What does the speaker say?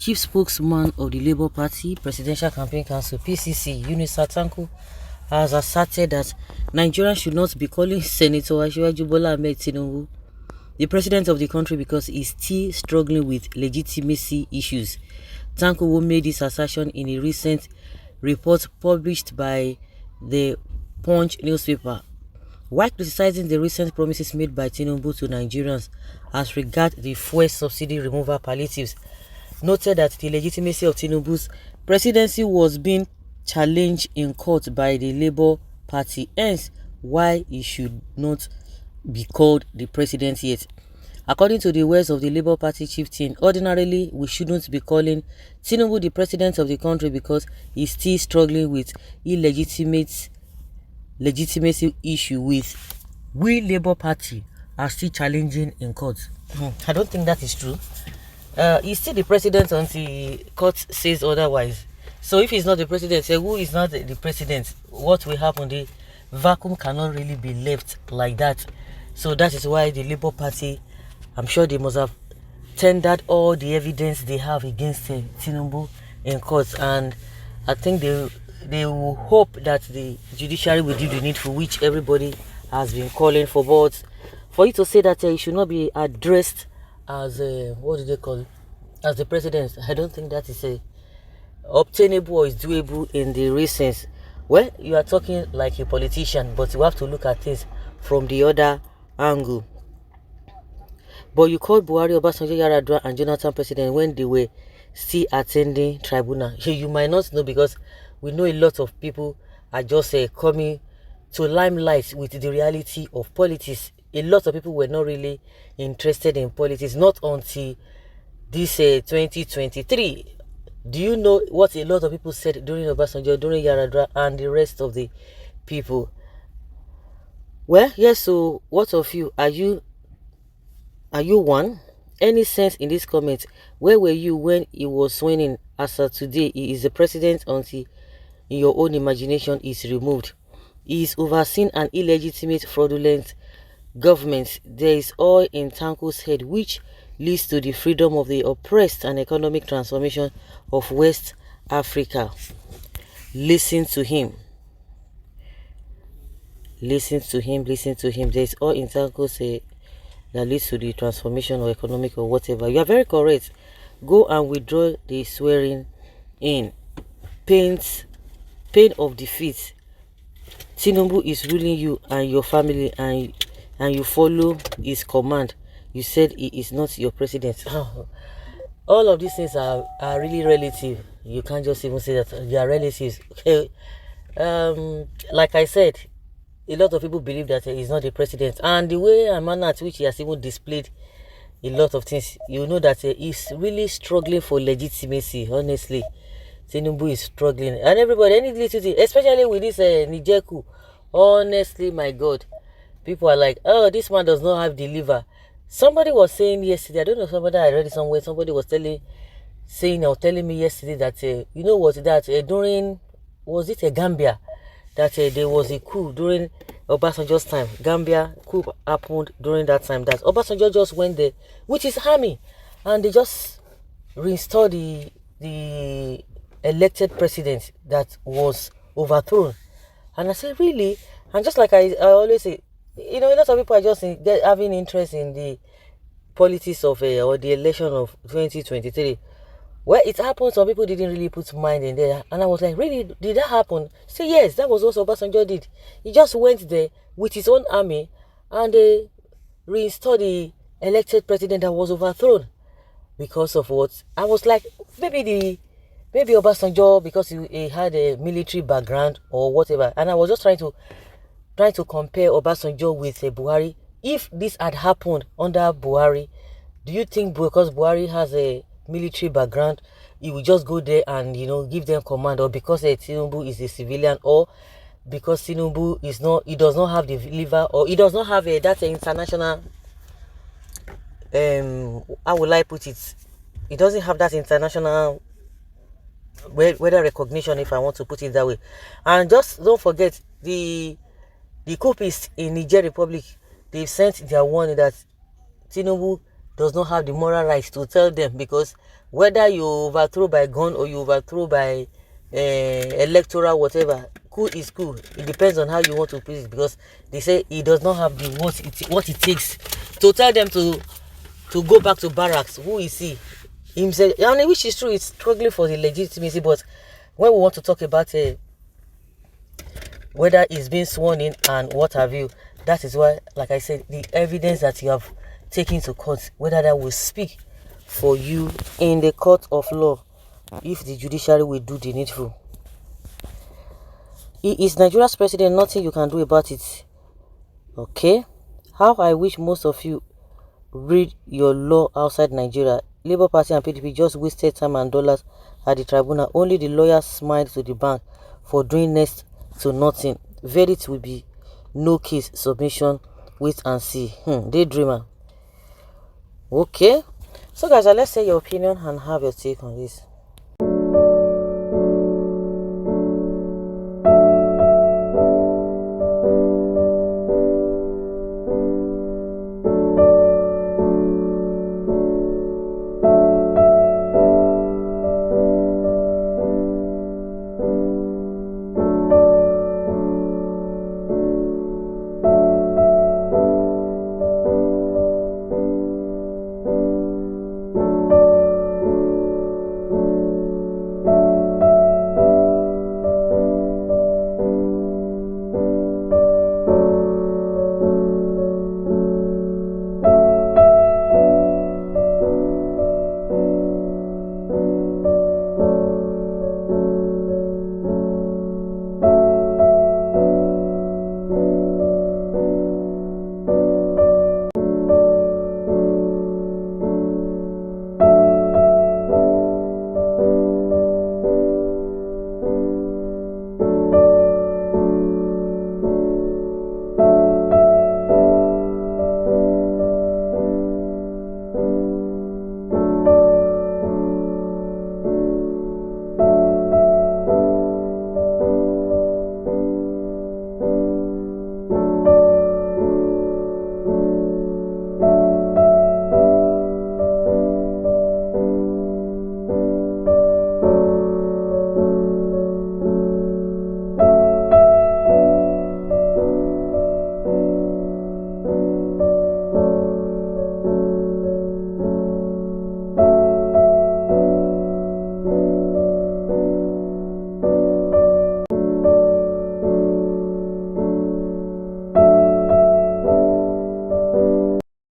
chief spokesman of the Labour Party Presidential Campaign Council (PCC), Yunusa Tanko, has asserted that Nigerians should not be calling Senator Asiwaju Bola Ahmed Tinubu the president of the country because he's still struggling with legitimacy issues. Tanko made this assertion in a recent report published by the Punch newspaper, while criticizing the recent promises made by Tinubu to Nigerians as regards the fuel subsidy removal palliatives. Noted that the legitimacy of Tinubu's presidency was being challenged in court by the Labour Party, hence why he should not be called the president yet. According to the words of the Labour Party chieftain, ordinarily we shouldn't be calling Tinubu the president of the country because he's still struggling with legitimacy issue with we Labour Party are still challenging in court. I don't think that is true. He's still the president until court says otherwise. So if he's not the president, say who is not the president? What will happen? The vacuum cannot really be left like that. So that is why the Labour Party, I'm sure they must have tendered all the evidence they have against Tinubu in court, and I think they will hope that the judiciary will do the needful, which everybody has been calling for. But for you to say that it should not be addressed as what do they call it? As the president, I don't think that is obtainable or is doable in the recent. Well, you are talking like a politician, but you have to look at things from the other angle. But you called Buhari, Obasanjo, Yar'Adua and Jonathan president when they were still attending tribunal. You might not know, because we know a lot of people are just coming to limelight with the reality of politics. A lot of people were not really interested in politics, not until this 2023. Do you know what a lot of people said during Obasanjo, during Yar'Adua and the rest of the people? Well, yes, so what of you? Are you one? Any sense in this comment? Where were you when he was winning? As of today, he is the president until in your own imagination is removed. He is overseeing an illegitimate, fraudulent government. There is all in Tanko's head, which leads to the freedom of the oppressed and economic transformation of West Africa. Listen to him. Listen to him. Listen to him. There is all in Tanko's head that leads to the transformation or economic or whatever. You are very correct. Go and withdraw the swearing in. Pain of defeat. Tinubu is ruling you and your family, and you follow his command. You said he is not your president. All of these things are really relative. You can't just even say that they are relatives. Okay. Like I said, a lot of people believe that he's not the president, and the way and manner at which he has even displayed a lot of things, you know that he's really struggling for legitimacy. Honestly, Tinubu is struggling, and everybody, any little thing, especially with this Nijeku. Honestly, my God, people are like, oh, this man does not have the liver. Somebody was saying yesterday, I don't know, somebody I read it somewhere, somebody was telling me yesterday that you know what, that during, was it a Gambia, that there was a coup during Obasanjo's time. Gambia coup happened during that time, that Obasanjo just went there with his army, and they just reinstalled the elected president that was overthrown. And I said, really? And just like I always say, you know, a lot of people are just having interest in the politics of or the election of 2023. Well, it happened. Some people didn't really put mind in there, and I was like, really, did that happen? Say yes, that was what Obasanjo did. He just went there with his own army and reinstalled the elected president that was overthrown. Because of what? I was like, maybe Obasanjo, because he had a military background or whatever, and I was just trying to compare Obasanjo with Buhari. If this had happened under Buhari, do you think because Buhari has a military background, he will just go there and, you know, give them command, or because Tinubu is a civilian, or because Tinubu is not, he does not have the liver, or he does not have that international, how will I put it? He doesn't have that international whether recognition, if I want to put it that way. And just don't forget the coupists in Niger Republic. They've sent their warning that Tinubu does not have the moral rights to tell them, because whether you overthrow by gun or you overthrow by electoral whatever, coup is coup. It depends on how you want to put it, because they say he does not have the what it takes to tell them to go back to barracks. Who is he? Himself. I mean, which is true. It's struggling for the legitimacy, but when we want to talk about whether he's been sworn in and what have you, that is why, like I said, the evidence that you have taken to court, whether that will speak for you in the court of law, if the judiciary will do the needful. He is Nigeria's president, nothing you can do about it. Okay? How I wish most of you read your law outside Nigeria. Labour Party and PDP just wasted time and dollars at the tribunal. Only the lawyers smiled to the bank for doing next to nothing. Verdict will be no case, submission, wait and see. Daydreamer. Okay. So guys, let's say your opinion and have your take on this.